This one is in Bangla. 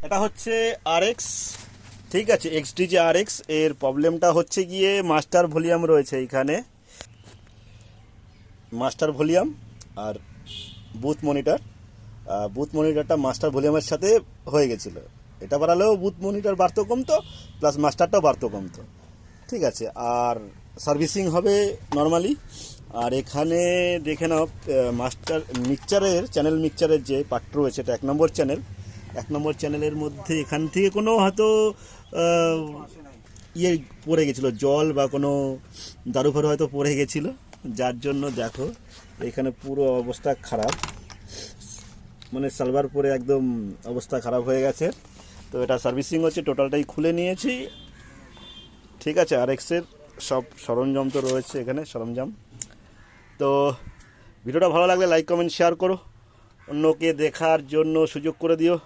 এটা হচ্ছে আরএক্স, ঠিক আছে, এক্সডিজি আরএক্স। এর প্রবলেমটা হচ্ছে গিয়ে মাস্টার ভলিউম রয়েছে এইখানে, মাস্টার ভলিউম আর বুথ মনিটর। বুথ মনিটরটা মাস্টার ভলিউমের সাথে হয়ে গেছিলো, এটা বাড়ালেও বুথ মনিটর বাড়তো কমতো, প্লাস মাস্টারটাও বাড়তো কমতো, ঠিক আছে। আর সার্ভিসিং হবে নর্মালি। আর এখানে দেখে নাও মাস্টার মিক্সচারের চ্যানেল, মিক্সচারের যে পার্ট রয়েছে এটা 1 নম্বর চ্যানেল। 1 নম্বর চ্যানেলের মধ্যে এখান থেকে কোনো হয়তো ইয়ে পড়ে গেছিলো, জল বা কোনো দারু ফারু হয়তো পড়ে গেছিলো, যার জন্য দেখো এখানে পুরো অবস্থা খারাপ, মানে সালভার পরে একদম অবস্থা খারাপ হয়ে গেছে। তো এটা সার্ভিসিং হচ্ছে, টোটালটাই খুলে নিয়েছি, ঠিক আছে। আরএক্সের সব সরঞ্জাম তো রয়েছে এখানে, সরঞ্জাম। তো ভিডিওটা ভালো লাগলে লাইক কমেন্ট শেয়ার করো, অন্যকে দেখার জন্য সুযোগ করে দিও।